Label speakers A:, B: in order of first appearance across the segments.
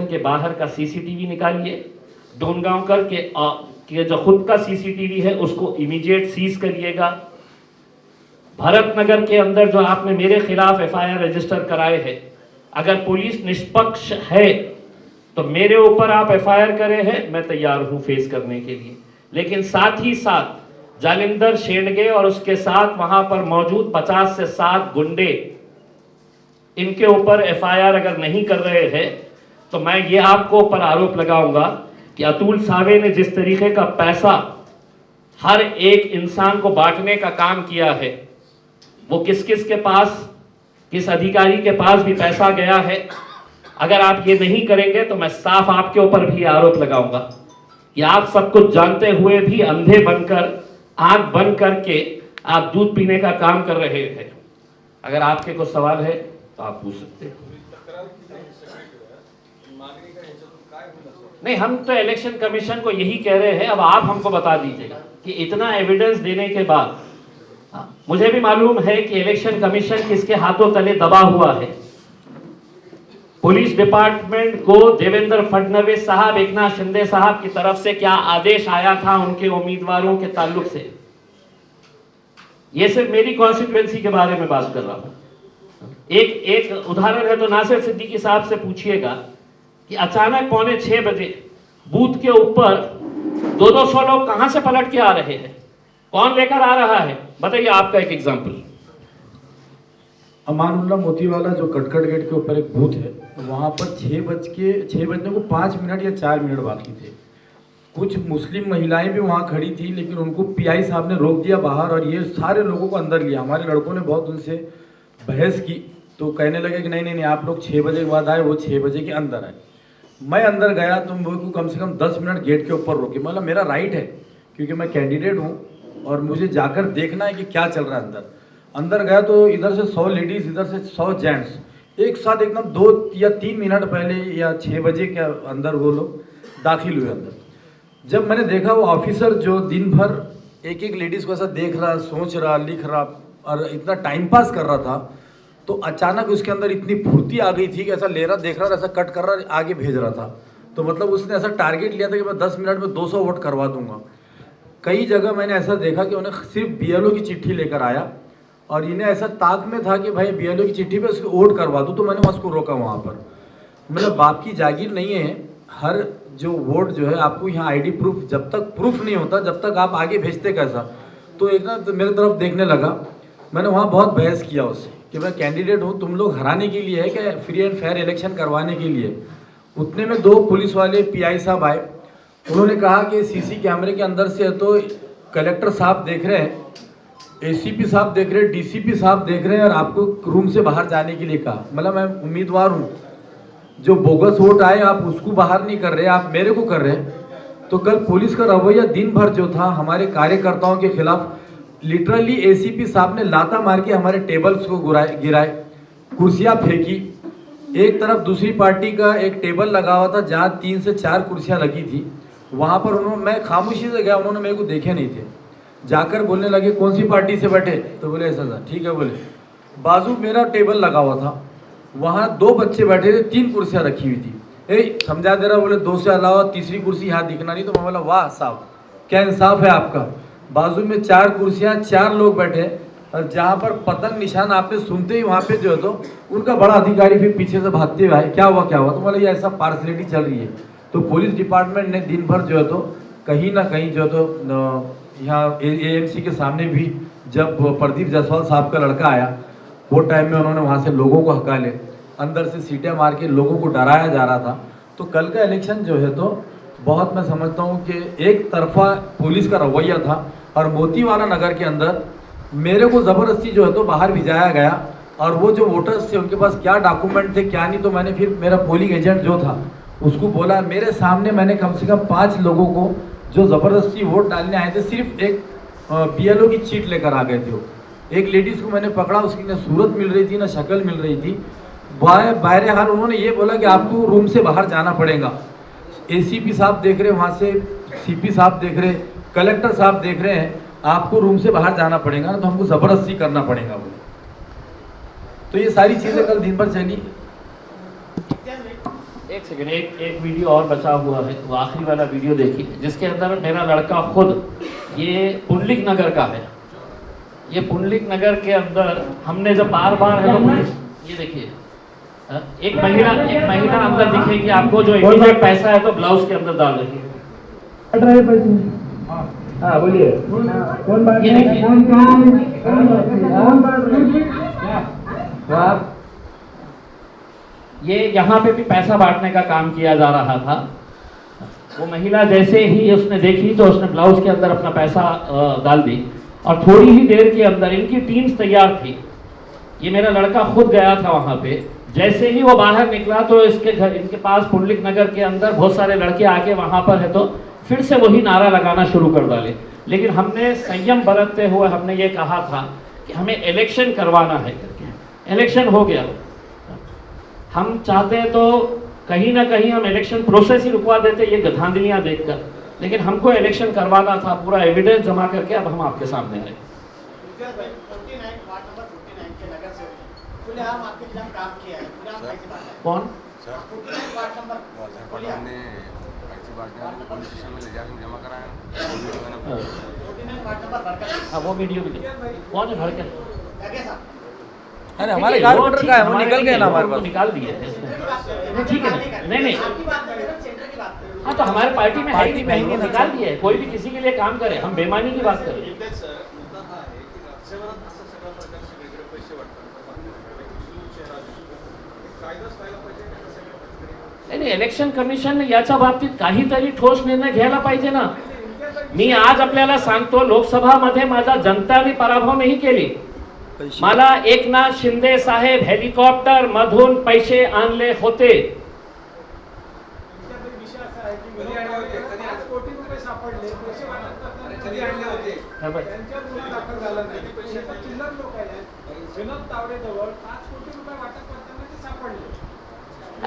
A: के बाहर का सीसीटीवी निकालिए, डोनगांवकर के जो खुद का सीसीटीवी है उसको इमीडिएट सीज करिएगा। भरतनगर के अंदर जो आपने मेरे खिलाफ एफआईआर रजिस्टर कराए हैं, अगर पुलिस निष्पक्ष है तो मेरे ऊपर आप एफआईआर करे हैं, मैं तैयार हूं फेस करने के लिए। लेकिन साथ ही साथ जालिंदर शेंडगे और उसके साथ वहां पर मौजूद 50 से 60 गुंडे, इनके ऊपर एफआईआर अगर नहीं कर रहे हैं तो मैं ये आपको ऊपर आरोप लगाऊंगा कि अतुल सावे ने जिस तरीके का पैसा हर एक इंसान को बांटने का काम किया है, वो किस किस के पास, किस अधिकारी के पास भी पैसा गया है, अगर आप ये नहीं करेंगे तो मैं साफ आपके ऊपर भी आरोप लगाऊंगा कि आप सब कुछ जानते हुए भी अंधे बनकर, आंख बंद करके आप दूध पीने का काम कर रहे हैं। अगर आपके कुछ सवाल है तो आप पूछ सकते हैं। नहीं, हम तो इलेक्शन कमीशन को यही कह रहे हैं, अब आप हमको बता दीजिएगा कि इतना एविडेंस देने के बाद, मुझे भी मालूम है कि इलेक्शन कमीशन किसके हाथों तले दबा हुआ है। पुलिस डिपार्टमेंट को देवेंद्र फडणवीस साहब, एकनाथ शिंदे साहब की तरफ से क्या आदेश आया था उनके उम्मीदवारों के ताल्लुक से, ये सिर्फ मेरी कॉन्स्टिट्यूएंसी के बारे में बात कर रहा हूं। एक उदाहरण है तो नासिर सिद्दीकी साहब से पूछिएगा कि अचानक 5:45 बजे बूथ के ऊपर 200 लोग कहां से पलट के आ रहे हैं, कौन लेकर आ रहा है, बताइए। आपका एक एग्जांपल,
B: अमानुल्लाह मोतीवाला जो कटकट गेट के ऊपर एक बूथ है, वहां पर 6 बजने को 5 मिनट या 4 मिनट बाकी थे। कुछ मुस्लिम महिलाएं भी वहां खड़ी थी, लेकिन उनको पीआई साहब ने रोक दिया बाहर और ये सारे लोगों को अंदर लिया। हमारे लड़कों ने बहुत उनसे बहस की तो कहने लगे कि नहीं, आप लोग 6 बजे के बाद आए, वो 6 बजे के अंदर आए। मैं अंदर गया तो वो को कम से कम 10 मिनट गेट के ऊपर रोके। मतलब मेरा राइट है क्योंकि मैं कैंडिडेट हूँ और मुझे जाकर देखना है कि क्या चल रहा है अंदर गया तो इधर से 100 लेडीज़, इधर से 100 जेंट्स एक साथ एकदम 2 या 3 मिनट पहले या 6 बजे के अंदर वो लोग दाखिल हुए अंदर। जब मैंने देखा वो ऑफिसर जो दिन भर एक एक लेडीज़ को ऐसा देख रहा, सोच रहा, लिख रहा और इतना टाइम पास कर रहा था, तो अचानक उसके अंदर इतनी फुर्ती आ गई थी कि ऐसा ले रहा, देख रहा, ऐसा कट कर रहा, आगे भेज रहा था। तो मतलब उसने ऐसा टारगेट लिया था कि मैं 10 मिनट में 200 वोट करवा दूंगा। कई जगह मैंने ऐसा देखा कि उन्हें सिर्फ बीएलओ की चिट्ठी लेकर आया और इन्हें ऐसा ताक में था कि भाई बीएलओ की चिट्ठी पे उसको वोट करवा दूँ, तो मैंने उसको रोका वहाँ पर। मतलब बाप की जागीर नहीं है, हर जो वोट जो है आपको यहाँ आईडी प्रूफ, जब तक प्रूफ नहीं होता जब तक आप आगे भेजते कैसा। तो एक ना तो मेरी तरफ देखने लगा, मैंने वहाँ बहुत बहस किया उससे कि मैं कैंडिडेट हूँ, तुम लोग हराने के लिए है कि फ्री एंड फेयर इलेक्शन करवाने के लिए। उतने में 2 पुलिस वाले पीआई साहब आए, उन्होंने कहा कि सीसी कैमरे के अंदर से तो कलेक्टर साहब देख रहे हैं, एसीपी साहब देख रहे हैं, डीसीपी साहब देख रहे हैं और आपको रूम से बाहर जाने के लिए कहा। मतलब मैं उम्मीदवार हूँ, जो बोगस वोट आए आप उसको बाहर नहीं कर रहे, आप मेरे को कर रहे हैं। तो कल पुलिस का रवैया दिन भर जो था हमारे कार्यकर्ताओं के खिलाफ, लिटरली एसीपी साहब ने लाता मार के हमारे टेबल्स को गिराए, कुर्सियां फेंकी। एक तरफ दूसरी पार्टी का एक टेबल लगा हुआ था जहां 3 से 4 कुर्सियां लगी थी, वहां पर उन्होंने, मैं खामोशी से गया, उन्होंने मेरे को देखे नहीं थे, जाकर बोलने लगे कौन सी पार्टी से बैठे, तो बोले ऐसा था, ठीक है। बोले बाजू मेरा टेबल लगा हुआ था, वहाँ 2 बच्चे बैठे थे, 3 कुर्सियाँ रखी हुई थी। समझा दे रहा, बोले 2 से अलावा तीसरी कुर्सी यहाँ दिखना नहीं। तो मैं बोला वाह साहब क्या इंसाफ है आपका, बाजू में 4 कुर्सियाँ, 4 लोग बैठे और जहाँ पर पतंग निशान आपने सुनते ही वहाँ पे जो है तो उनका बड़ा अधिकारी फिर पीछे से भागते हुए आए, क्या हुआ। तो बोला ये ऐसा पार्सलिटी चल रही है। तो पुलिस डिपार्टमेंट ने दिन भर जो है तो कहीं ना कहीं जो है तो यहाँ एएमसी के सामने भी जब प्रदीप जायसवाल साहब का लड़का आया, वो टाइम में उन्होंने वहाँ से लोगों को हकाले, अंदर से सीटें मार के लोगों को डराया जा रहा था। तो कल का इलेक्शन जो है तो बहुत, मैं समझता हूँ कि एक तरफा पुलिस का रवैया था और मोतीवाला नगर के अंदर मेरे को ज़बरदस्ती जो है तो बाहर भिजाया गया। और वो जो वोटर्स थे उनके पास क्या डॉक्यूमेंट थे क्या नहीं, तो मैंने फिर मेरा पोलिंग एजेंट जो था उसको बोला, मेरे सामने मैंने कम से कम 5 लोगों को जो ज़बरदस्ती वोट डालने आए थे, सिर्फ एक बीएलओ की चीट लेकर आ गए थे। वो एक लेडीज़ को मैंने पकड़ा, उसकी ना सूरत मिल रही थी ना शक्ल मिल रही थी। बाहर हाल उन्होंने ये बोला कि आपको रूम से बाहर जाना पड़ेगा। एसीपी साहब देख रहे, वहाँ से सीपी साहब देख रहे, कलेक्टर साहब देख रहे हैं, आपको रूम से बाहर जाना पड़ेगा ना, तो हमको ज़बरदस्ती करना पड़ेगा बोले। तो ये सारी चीज़ें कल दिन भर चली।
A: एक सेकंड, एक वीडियो और बचा हुआ है, वो आखिरी वाला वीडियो देखिए, जिसके अंदर मेरा लड़का खुद, ये पुंडलिक नगर का है, ये पुंडलिक नगर के अंदर हमने जब बार बार है तो ये देखिए, एक महिला अंदर दिखेगी आपको जो इमीडिएट पैसा है तो ब्लाउज के अंदर डाल रही है। हाँ बोलिए, ये देखिए ये यहाँ पे भी पैसा बांटने का काम किया जा रहा था। वो महिला जैसे ही उसने देखी तो उसने ब्लाउज के अंदर अपना पैसा डाल दी और थोड़ी ही देर के अंदर इनकी टीम्स तैयार थी। ये मेरा लड़का खुद गया था वहाँ पे, जैसे ही वो बाहर निकला तो इसके घर, इनके पास पुंडलिक नगर के अंदर बहुत सारे लड़के आके वहाँ पर है तो फिर से वही नारा लगाना शुरू कर डाले। लेकिन हमने संयम बरतते हुए हमने ये कहा था कि हमें इलेक्शन करवाना है करके, इलेक्शन हो गया। हम चाहते तो कहीं ना कहीं हम इलेक्शन प्रोसेस ही रुकवा देते ये गधांधलियाँ देखकर, लेकिन हमको इलेक्शन करवाना था, पूरा एविडेंस जमा करके अब हम आपके सामने आए। कौन? हाँ वो वीडियो भी कौन है भड़के?
C: अरे हमारे कारपोरेटर का है, वो निकल गए ना हमारे पास,
A: निकाल दिए ठीक है। नहीं हाँ तो हमारे पार्टी में
C: पार्टी में ही नहीं
A: निकाल दिए। कोई भी किसी के लिए काम करे, हम बेईमानी की बात करें। नाही, इलेक्शन कमिशन याच्या बाबतीत काहीतरी ठोस निर्णय घ्यायला पाहिजे ना। मी आज आपल्याला सांगतो, लोकसभामध्ये माझा जनताने पराभव नाही केली। मला एकनाथ शिंदे साहेब हेलिकॉप्टर मधून पैसे आणले होते।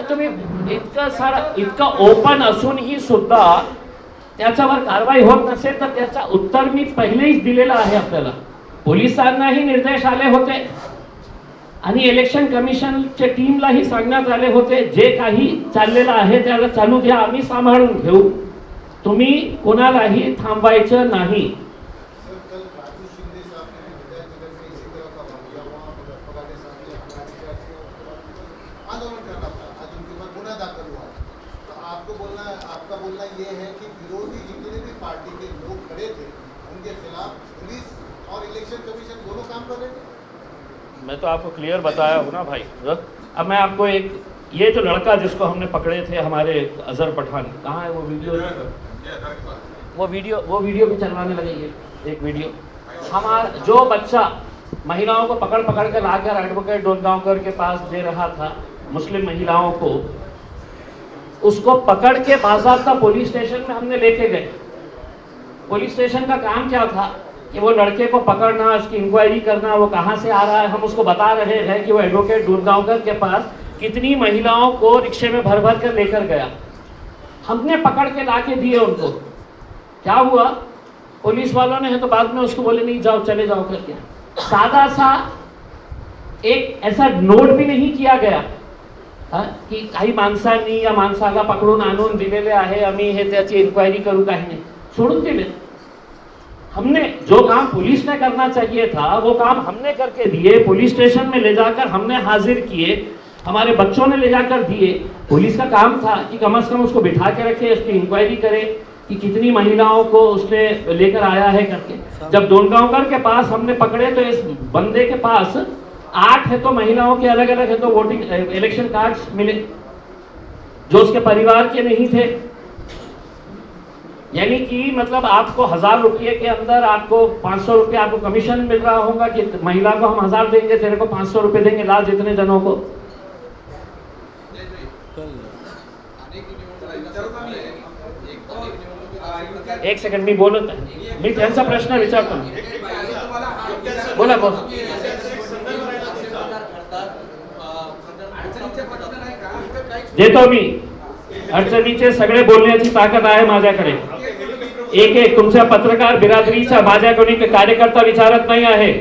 A: तुम्ही इतकं ओपन असूनही सुद्धा त्याच्यावर कारवाई होत नसेल तर त्याचा उत्तर मी पहिलेच दिलेलं आहे। आपल्याला पोलिसांनाही निर्देश आले होते आणि इलेक्शन कमिशनच्या टीमलाही सांगण्यात आले होते, जे काही चाललेलं आहे त्याला चालू द्या, आम्ही सांभाळून घेऊ, तुम्ही कोणालाही थांबवायचं नाही।
D: आपका बोलना ये है कि विरोधी जितने भी पार्टी के लोग खड़े थे उनके खिलाफ पुलिस और इलेक्शन कमीशन दोनों काम कर रहे थे।
A: मैं तो आपको क्लियर बताया हूँ ना भाई। अब मैं आपको एक, ये जो लड़का जिसको हमने पकड़े थे हमारे अजहर पठान, कहाँ है वो वीडियो? वो वीडियो भी चलवाने लगे। ये एक वीडियो, हमारा जो बच्चा महिलाओं को पकड़ पकड़ कर लाकर एडवोकेट डोनगांवकर के पास दे रहा था, मुस्लिम महिलाओं को, उसको पकड़ के बाज़ाब्ता पुलिस स्टेशन में हमने लेके गए। पुलिस स्टेशन का काम क्या था कि वो लड़के को पकड़ना, उसकी इंक्वायरी करना, वो कहाँ से आ रहा है। हम उसको बता रहे हैं कि वो एडवोकेट डोनगांवकर के पास कितनी महिलाओं को रिक्शे में भर भर कर लेकर गया। हमने पकड़ के ला के दिए उनको। क्या हुआ, पुलिस वालों ने है तो बाद में उसको बोले नहीं जाओ, चले जाओ करके। सादा सा एक ऐसा नोट भी नहीं किया गया की काही माणसांनी या माणसाला पकडून आणून दिलेले आहे, आम्ही हे त्याची इन्क्वायरी करू, काही नाही, सोडून दिले। हमने जो काम पुलिस ने करना चाहिए था वो काम हमने करके दिए। पुलिस स्टेशन में ले जाकर हमने हाजिर किए, हमारे बच्चों ने ले जाकर दिए। पुलिस का काम था कि कम से कम उसको बिठा के रखे, उसकी इंक्वायरी करे कि कितनी महिलाओं को उसने लेकर आया है करके। जब डोनगांवकर के पास हमने पकड़े तो इस बंदे के पास 8 है तो महिलाओं के अलग अलग है तो वोटिंग इलेक्शन कार्ड्स मिले जो उसके परिवार के नहीं थे। यानी कि मतलब आपको 1000 रुपये के अंदर आपको 500 रुपये आपको कमीशन मिल रहा होगा कि महिला को हम 1000 देंगे, तेरे को 500 रुपये देंगे, ला जितने जनों को। एक सेकंड मी बोलत आहे, मी त्यांचा प्रश्न विचारतो। बोला बोला। देतो मी, अडचणीचे सगळे बोलण्याची ताकद आहे माझ्याकडे। एक एक तुमच्या पत्रकार बिरादरीचा, माझ्या कोणी कार्यकर्ता विचारत नाही आहे,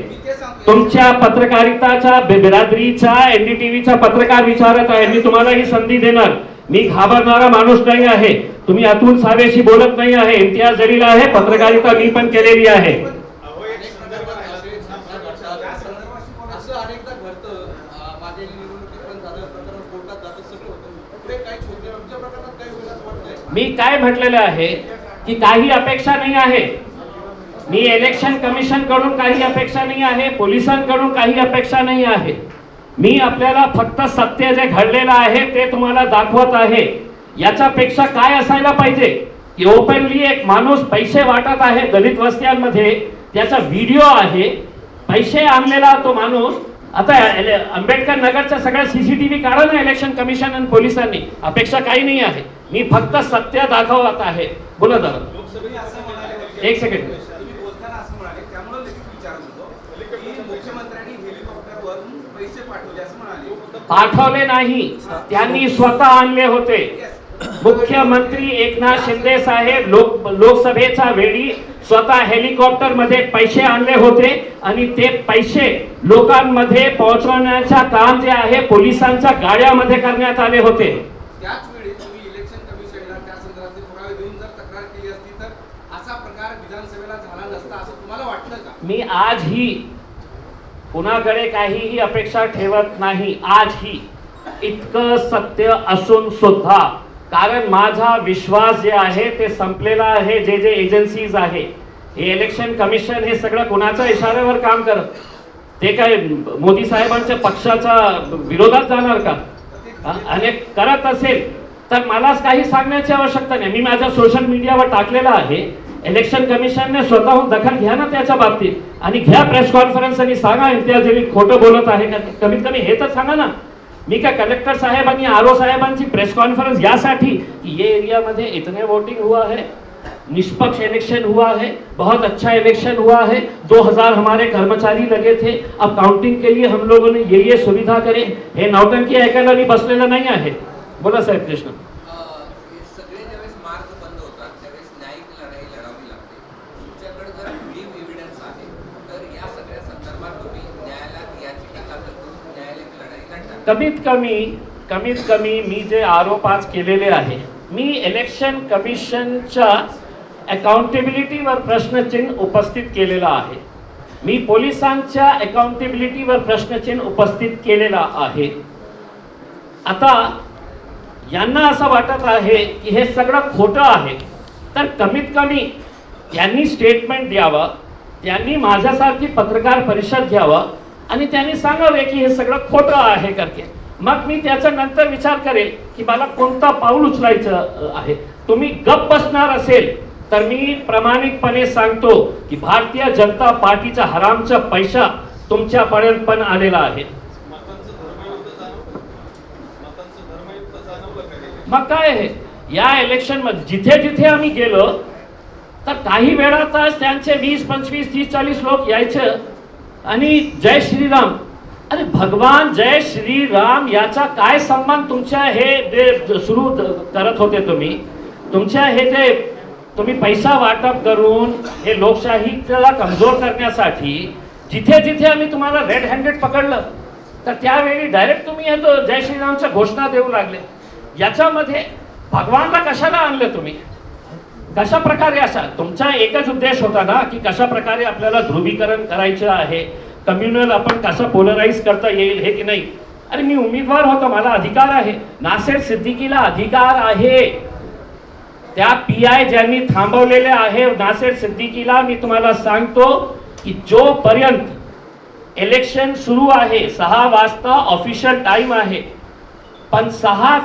A: तुमच्या पत्रकारिताच्या बिरादरीचा एनडीटीव्हीचा पत्रकार विचारत आहे। मी तुम्हाला ही संधी देणार मी घाबरणारा माणूस नाही आहे. तुम्ही अतुल सावेशी बोलत नाही आहे, इम्तियाज जलील आहे, पत्रकारिता मी पण केलेली आहे.
C: असं अनेकदा घडतं, मागील निवडणुकीत पण झालं, प्रकरण कोर्टात जातं, सगळं होतं. पुढे काही छोट्या आमच्या प्रकरणात काही होईल असं वाटतंय?
A: मी काय म्हटलेलं आहे की काही अपेक्षा नाही आहे. मी इलेक्शन कमिशन कडून काही अपेक्षा नाही आहे, पोलिसांकडून काही अपेक्षा नाही आहे. मी आपल्याला फक्त सत्य जे घडलेलं आहे ते तुम्हाला दाखवत आहे. याच्यापेक्षा काय असायला पाहिजे की ओपनली एक माणूस पैसे वाटत आहे दलित वस्त्यांमध्ये, त्याचा व्हिडिओ आहे, पैसे आणलेला तो माणूस. आता आंबेडकर नगरच्या सगळ्या सीसीटीव्ही काढा ना इलेक्शन कमिशन आणि पोलिसांनी. अपेक्षा काही नाही आहे, मी फक्त सत्य दाखवत आहे. बोला दादा,
E: लोकसभेने असं म्हणाले,
A: एक सेकंड.
E: तुम्ही बोलताना असं म्हणाले, त्यामुळे लगेच विचारत होतो की मुख्यमंत्र्यांनी हेलिकॉप्टरवरून पैसे पाठवले असं म्हणाले.
A: पाठवले नाही, त्यांनी स्वतः आणले होते. मुख्यमंत्री एकनाथ शिंदे साहेब लोकसभेच्या वेळी स्वतः हेलिकॉप्टर मध्ये पैसे आणले होते आणि ते पैसे लोकांमध्ये पोहोचवण्याचं काम जे आहे पोलिसांच्या गाड्यामध्ये करण्यात आले होते.
E: त्याच वेळी तुम्ही इलेक्शन कमिशनला त्या संदर्भातले पुरावे देऊन जर तक्रार केली असती तर असा प्रकार विधानसभेला झाला नसता असं तुम्हाला वाटतं का?
A: मी आजही कुणाकडे काहीही अपेक्षा ठेवत नाही. आजही इतकं सत्य असून सुद्धा, कारण माझा विश्वास जे आहे ते संपलेला आहे. जे एजन्सीज आहे, हे इलेक्शन कमिशन, हे सगळं कुणाच्या इशाऱ्यावर काम करत, ते काय मोदी साहेबांच्या पक्षाच्या विरोधात जाणार का? आणि करत असेल तर मलाच काही सांगण्याची आवश्यकता नाही. मी माझ्या सोशल मीडियावर टाकलेलं आहे. इलेक्शन कमिशनने स्वतःहून दखल घ्या ना त्याच्या बाबतीत आणि घ्या प्रेस कॉन्फरन्स आणि सांगा इम्तियाज जलील खोटं बोलत आहे का. कमीत कमी हे तर सांगा ना. मी काय कलेक्टर साहेब आणि आरओ साहेबांची प्रेस कॉन्फ्रेंस यासाठी कि ये एरिया में इतने वोटिंग हुआ है, निष्पक्ष इलेक्शन हुआ है, बहुत अच्छा इलेक्शन हुआ है, 2000 हमारे कर्मचारी लगे थे, अब काउंटिंग के लिए हम लोगों ने ये सुविधा करें. हे नौटंकी ऐकायला मी बसलेलं नाही आहे. बोला साहेब कृष्ण.
F: सगळे ज्यावेळेस मार्ग बंद होतात त्यावेळेस न्यायिक लढाई लढावी लागते. तुमच्याकडे जर व्हिडिओ एव्हिडन्स आहे तर या सगळ्या संदर्भात तुम्ही न्यायालयात याचिका दाखल करून न्यायालयाची लढाई लढता.
A: कमीत कमी मी जे आरोप आज केलेले आहे, मी इलेक्शन कमिशनच्या अकाउंटेबिलिटीवर प्रश्नचिन्ह उपस्थित केलेला आहे. मी पोलिसांच्या अकाउंटेबिलिटीवर प्रश्नचिन्ह उपस्थित केलेला आहे. आता यांना असं वाटत आहे की हे सगळं खोटं आहे, तर कमीत कमी यांनी स्टेटमेंट द्यावं, त्यांनी माझ्यासारखी पत्रकार परिषद घ्यावं आणि त्यांनी सांगावे की हे सगळं खोटं आहे करके. मग मी त्याच्या नंतर विचार करेल की मला कोणता पाऊल उचलायचं आहे. तुम्ही गप्प बसणार असेल तर मी प्रामाणिकपणे सांगतो की भारतीय जनता पार्टीचा हरामचा पैसा तुमच्यापर्यंत पण आलेला आहे. मग काय आहे या इलेक्शन मध्ये जिथे जिथे आम्ही गेलो तर काही वेळातच त्यांचे 20, 25, 30, 40 लोक यायचे आणि जय श्रीराम. अरे भगवान जय श्रीराम याचा काय संबंध तुमच्या हे जे सुरू करत होते तुम्ही, तुमच्या हे जे तुम्ही पैसा वाटप करून हे लोकशाहीला कमजोर करण्यासाठी जिथे जिथे आम्ही तुम्हाला रेड हँडेड पकडलं तर त्यावेळी डायरेक्ट तुम्ही हे जय श्रीरामच्या घोषणा देऊ लागले. याच्यामध्ये भगवानला कशाला आणलं तुम्ही? कशा प्रकारे असा तुमचा एकच उद्देश होता ना की कशा प्रकारे आपल्याला ध्रुवीकरण करायचं आहे, कम्युनल आपण कसं पोलराइज करता येईल हे की नाही. अरे मी उमेदवार होतो, मला अधिकार आहे. नासेर सिद्दीकीला अधिकार आहे. त्या PI ज्यांनी थांबवलेले आहे नासेर सिद्दीकीला मी तुम्हाला सांगतो की जोपर्यंत इलेक्शन सुरू आहे 6 वाजता ऑफिशियल टाइम आहे, पण 6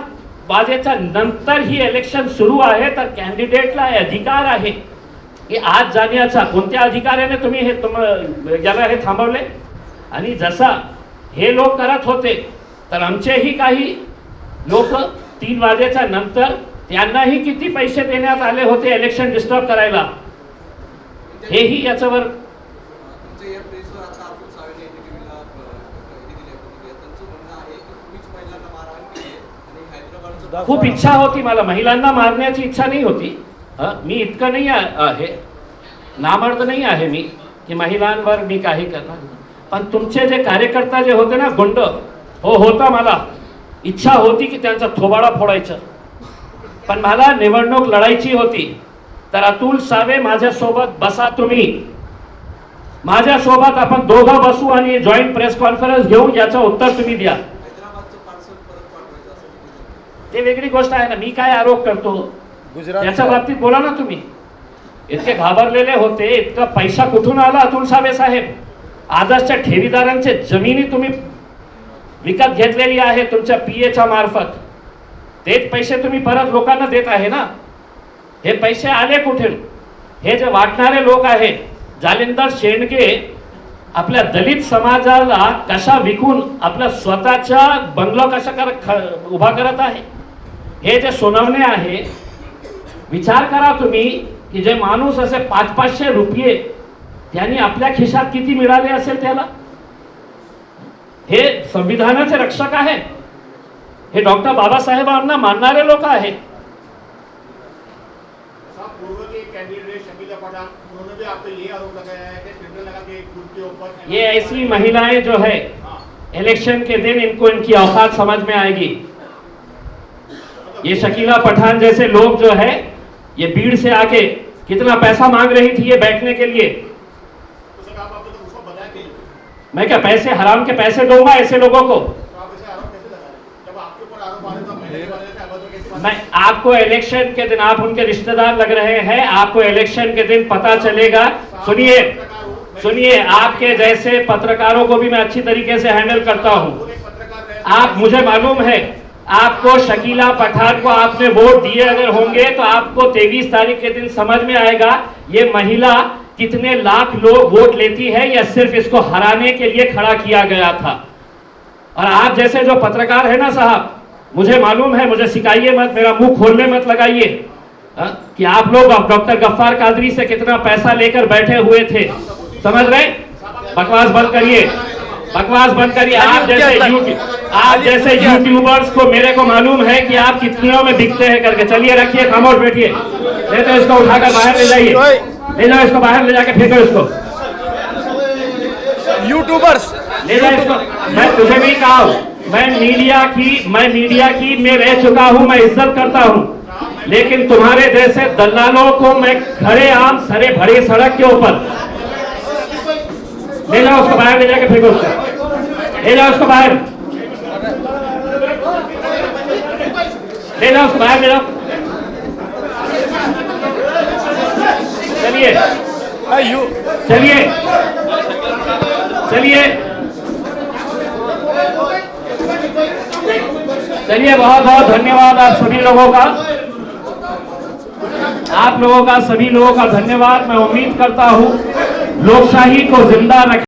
A: वाजेच्या नंतर ही इलेक्शन सुरू आहे तर कॅन्डिडेटला अधिकार आहे की आज जाण्याचा. कोणत्या अधिकाराने तुम्ही हे याला हे थांबवले? आणि जसा हे लोक करत होते तर आमचेही काही लोक 3 वाजेच्या नंतर त्यांनाही किती पैसे देण्यात आले होते इलेक्शन डिस्टर्ब करायला, हेही याच्यावर.
E: तुमच्या या प्रेसवर आता अतुल सावेने NDTVला हे दिले होते, त्यांचं म्हणणं आहे की तुम्हीच महिलांना मारहाण केली आणि हैदराबादचं
A: खूप इच्छा होती मला, महिलांना मारण्याची इच्छा नाही होती. मी इतकं नाही आहे, नामर्द नाही आहे मी की महिलांवर मी काही करणार. पण तुमचे जे कार्यकर्ता जे होते ना गुंड, हो होता मला इच्छा होती की त्यांचा थोबाडा फोडायचं, पण मला निवडणूक लढायची होती. तर अतुल सावे माझ्यासोबत बसा, तुम्ही माझ्यासोबत आपण दोघं बसू आणि जॉईंट प्रेस कॉन्फरन्स घेऊन याचं उत्तर तुम्ही द्या.
E: हैदराबादचं पार्सल परत पाठवायचं असं तुम्ही
A: ते वेगळी गोष्ट आहे ना. मी काय आरोप करतो याच्या बाबतीत बोला ना तुम्ही. इतके घाबरलेले होते, इतका पैसा कुठून आला अतुल सावे साहेब? आदर्शच्या ठेवीदारांचे जमिनी तुम्ही विकत घेतलेली आहे तुमच्या पीएच्या मार्फत. तेच पैसे तुम्ही परत लोकांना देत आहे ना. हे पैसे आले कुठे? हे जे वाटणारे लोक आहेत, जालिंदर शेंडगे आपल्या दलित समाजाला कशा विकून आपल्या स्वतःच्या बंगलो कशा उभा करत आहे, हे जे सोनवणे आहे. विचार करा तुम्ही की जे माणूस असे 500-500 रुपये त्यांनी आपल्या खिशात किती मिळाले असेल त्याला. हे संविधानाचे रक्षक आहे, हे डॉक्टर बाबासाहेबांना मानणारे लोक आहेत.
G: पूर्व के कैंडिडेट शकीला पठान, उन्होंने भी आप पे ये आरोप लगाया है कि टेंडर लगा के खुद के ऊपर
A: ये ऐसी महिलाएं जो है इलेक्शन के दिन इनको इनकी औकात समझ में आएगी. ये शकीला पठान जैसे लोग जो है, ये भीड़ से आके कितना पैसा मांग रही थी ये बैठने के लिए.
G: तो सर आप आपने तो उसको बताया कि
A: मैं क्या पैसे हराम के पैसे दूंगा ऐसे लोगों को?
G: तो आप ऐसे आरोप कैसे लगा रहे हैं? जब आपके ऊपर आरोप आ रहे तो आप पहले ही वाले थे, अब तो कैसे बात?
A: मैं आपको इलेक्शन के दिन, आप उनके रिश्तेदार लग रहे हैं, आपको इलेक्शन के दिन पता चलेगा. सुनिए सुनिए, आपके जैसे पत्रकारों को भी मैं अच्छी तरीके से हैंडल करता हूं.
G: वो एक पत्रकार रहे,
A: आप, मुझे मालूम है आपको शकीला पठान को आपने वोट दिए अगर होंगे तो आपको 23 तारीख के दिन समझ में आएगा ये महिला कितने लाख लोग वोट लेती है या सिर्फ इसको हराने के लिए खड़ा किया गया था. और आप जैसे जो पत्रकार है ना साहब, मुझे मालूम है, मुझे सिखाइए मत, मेरा मुंह खोलने मत लगाइए कि आप लोग डॉक्टर गफ्फार कादरी से कितना पैसा लेकर बैठे हुए थे. समझ रहे? बकवास बंद करिए, बकवास बंद करिए. आप जैसे यूट्यूबर्स को मेरे को मालूम है कि आप कितनों में बिकते हैं करके. चलिए रखिए, खामोश बैठिए. ले तो इसको उठाकर बाहर ले जाइए, ले जाओ इसको बाहर ले जाकर फेंको इसको.
H: यूट्यूबर्स
A: ले जाओ इसको. मैं तुझे भी कहा हूं, मैं मीडिया की मैं रह चुका हूं, मैं इज्जत करता हूं. लेकिन तुम्हारे जैसे दलालों को मैं खड़े आम सरे भरी सड़क के ऊपर ले जाओ, उसको बाहर ले जाके फेंको उसको. ले जाओ उसको बाहर, ले जाओ उसको बाहर ले जाओ. चलिए चलिए चलिए चलिए. बहुत बहुत धन्यवाद आप सभी लोगों का, आप लोगों का, सभी लोगों का धन्यवाद. मैं उम्मीद करता हूं लोकशाही को जिंदा रखें.